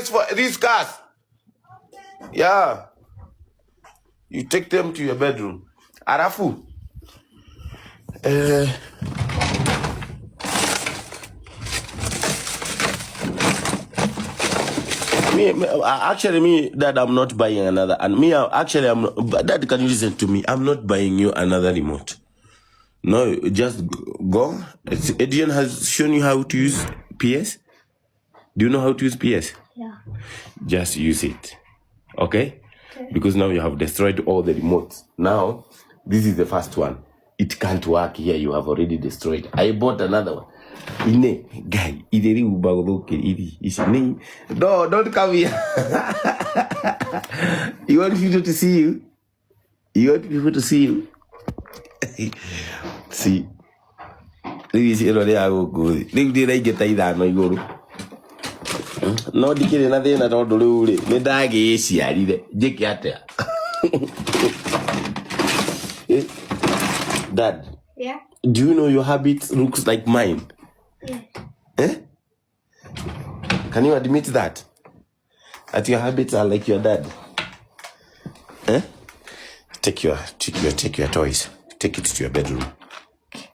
toys for these cars. Yeah. You take them to your bedroom. Arafu. Me, Dad, I'm not buying another. And me, Dad, can you listen to me? I'm not buying you another remote. No, just go. Adrian has shown you how to use PS. Do you know how to use PS? Yeah. Just use it. Okay? Because now you have destroyed all the remotes. Now, this is the first one. It can't work here. You have already destroyed. I bought another one. Guy, no, don't come here. You want people to see you? You want people to see you? See. This is already I will go. Did I get that? My guru. No, the kid nothing at all. Me dog is here. Jake Yatta. Dad. Yeah. Do you know your habit looks like mine? Yeah. Can you admit that? That your habits are like your dad? Take your toys. Take it to your bedroom.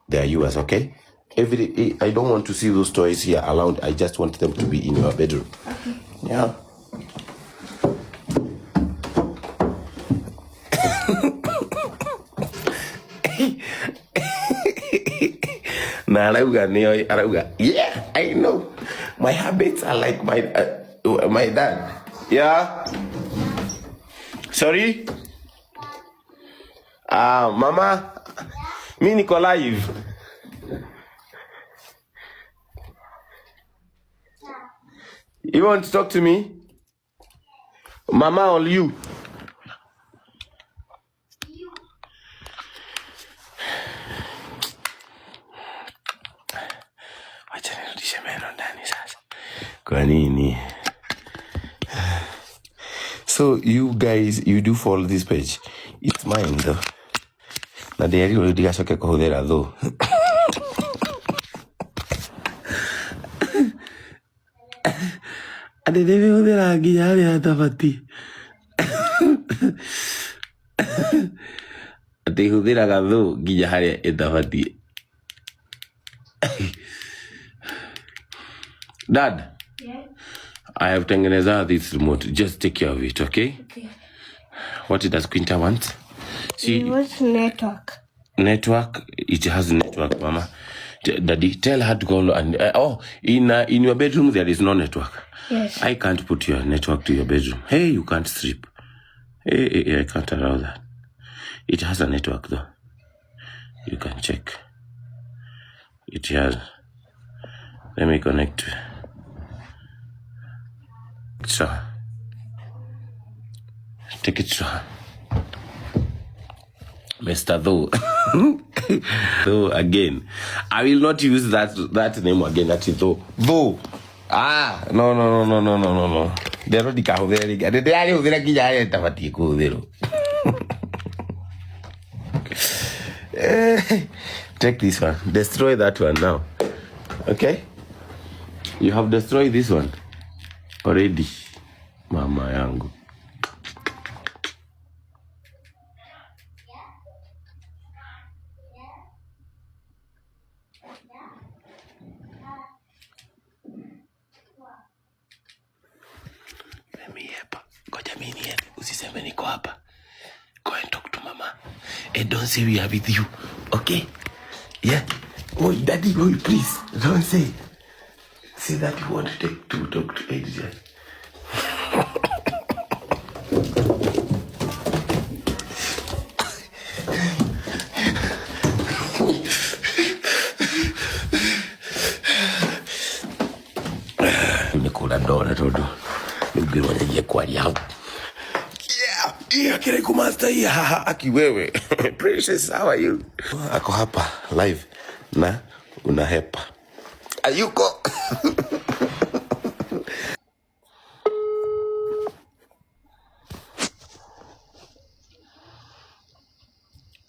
They are yours, okay? I don't want to see those toys here around. I just want them to be in your bedroom. Okay. Yeah. Yeah, I know. My habits are like my dad. Yeah. Sorry. Mama. Me niko live. You want to talk to me? Mama or you? So you guys, you do follow this page. It's mine though. Na diary already got okay kuhudera though. Ade debe hudera giyari atafati. Ade hudera gado giyari atafati. Dad. Yeah. I have tengeneza this remote. Just take care of it, okay? Okay. What does Quinta want? See, what's network? Network? It has network, Mama. Daddy, tell her to go and in your bedroom there is no network. Yes. I can't put your network to your bedroom. Hey, you can't strip. Hey, I can't allow that. It has a network though. You can check. It has. Let me connect. So, take it to her. Mr. Though. Though again. I will not use that name again. That is though. Though. No. They're already take this one. Destroy that one now. Okay? You have destroyed this one already. Mama yangu. Usiseme niko hapa. Go and talk to Mama. And don't say we are with you. Okay? Yeah? Oh, Daddy, oh, please. Don't say. Say that you want to talk to Adrian. Yeah, kile kumasta hii haki wewe. Princess, how are you? Ako hapa live na unahepa. Ayuko.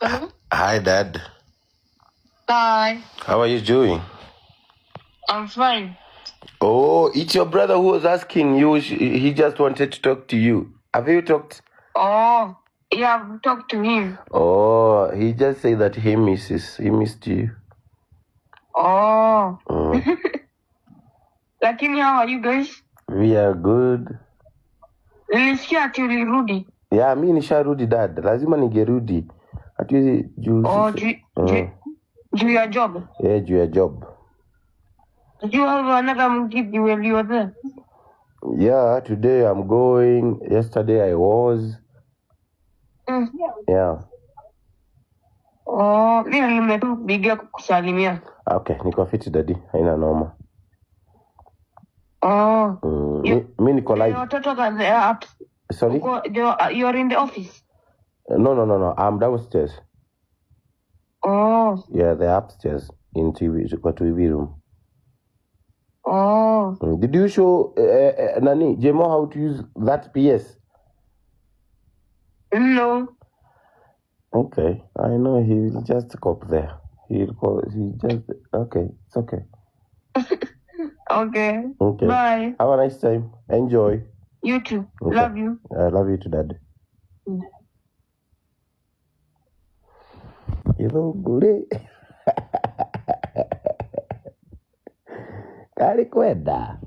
Hello? Hi, Dad. Hi. How are you doing? I'm fine. Oh, it's your brother who was asking you. He just wanted to talk to you. Have you talked? Oh, yeah, I've talked to him. Oh, he just said that he missed you. Oh. Lakini how are you guys? We are good. Nilisikia ati ulirudi. Yeah, mi nisharudi dad. Lazima nigerudi. Hatuwezi juu. Oh, do your job? Yeah, do your job. Did you have another gig when you were there? Yeah, today I'm going. Yesterday I was. Yeah. Oh, mimi nimepiga kukusalimia. Okay, niko fiti daddy. Haina noma. Oh. Mi niko live. Watoto they are up. Sorry? You're in the office? No. I'm downstairs. Oh. Yeah, they're upstairs in TV room. Oh. Did you show Nani Jemo how to use that PS? No. Okay, I know he'll just cop there. He just okay. It's okay. Okay. Okay. Bye. Have a nice time. Enjoy. You too. Okay. Love you. I love you too, Dad. You know, good. Kari kwenda.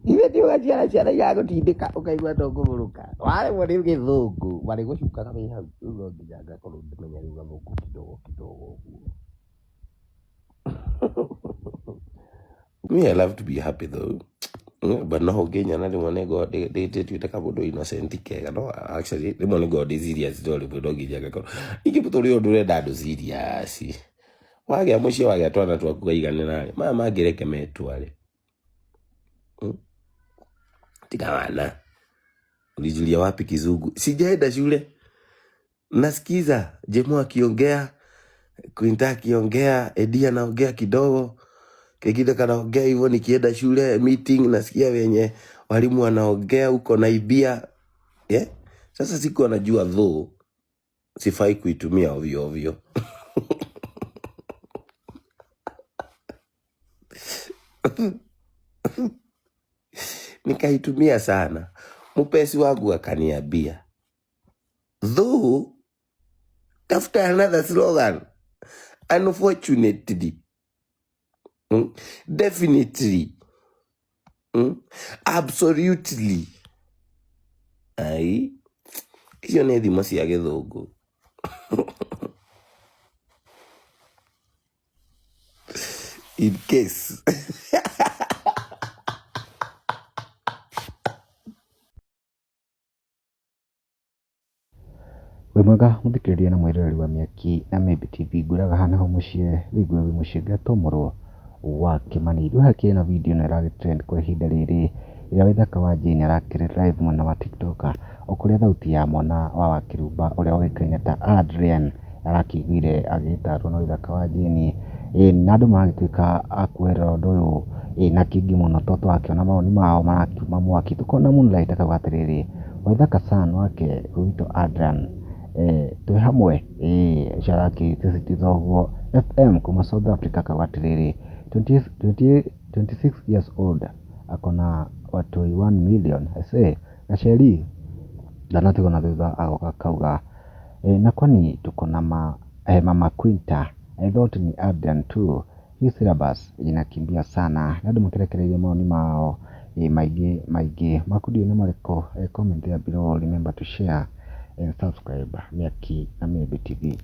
Iwe ti ugaciara ciana ya gutindika ukaigua ndonguruka. Wale wone githungu, bari gucuka kama hau. Ugo nginya ngakorwo ndimenya riu gathungu kidogo uguo. Me, I love to be happy though. But no genya na rimwe God they twite kabodo innocent kega no actually rimwe God is serious dole bodo gija gakorwo. Iki putori undu renda andu serious. Wagĩa mũciĩ wagĩa twana twaku kaiganĩra maya mangĩreke metware. Tiga wana. Ulijulia wapi kizungu? Sijaenda shule. Nasikiza Jemo akiongea, Quinta akiongea, Eddie anaongea kidogo. Kegida kanaongea hivyo nikienda shule meeting nasikia wenye walimu wanaongea huko naibia. Yeah? Sasa siku anajua though sifai kuitumia ovyo ovyo. Nikaitumia sana. Mupesi wangu akaniambia, though tafuta another slogan. Unfortunately, definitely, absolutely. Ai, hiyo ni thimo cia githungu. In case. Wemwega muthikiriria na mwiroreri wa Miaki na Maybe TV nguraga hana ho mucie wigwe wi mucie ngatomorwo wa Kimani riu hakiri na video na iragitrend kwa ihinda riri ira withaka wa Jane arakire live mwena wa TikTok ukuria thauti ya mwana wa Kirumba uria oikaine ta Adrian arakiguire agitarwo na withaka wa Jane na andu magituika akwera undu uyu na kingi muno toto akiona maoni mao marakiuma mwaki tukona Moonlight akagwatiriri withaka sana wake gwito Adrian twe hamwe sharaki tisitiza uguo FM kuma South Africa kagwatiriri 26 years old akona watu 1 million ese gaceri ndanatigwo na thutha agoka kauga na kwani tukona mama Quinta I thought ni Adrian too hii syllabus inakimbia sana ndio mkirekereria maoni mao maigi makudio na mariko comment there below remember to share and subscribe Miaki na Maybe TV.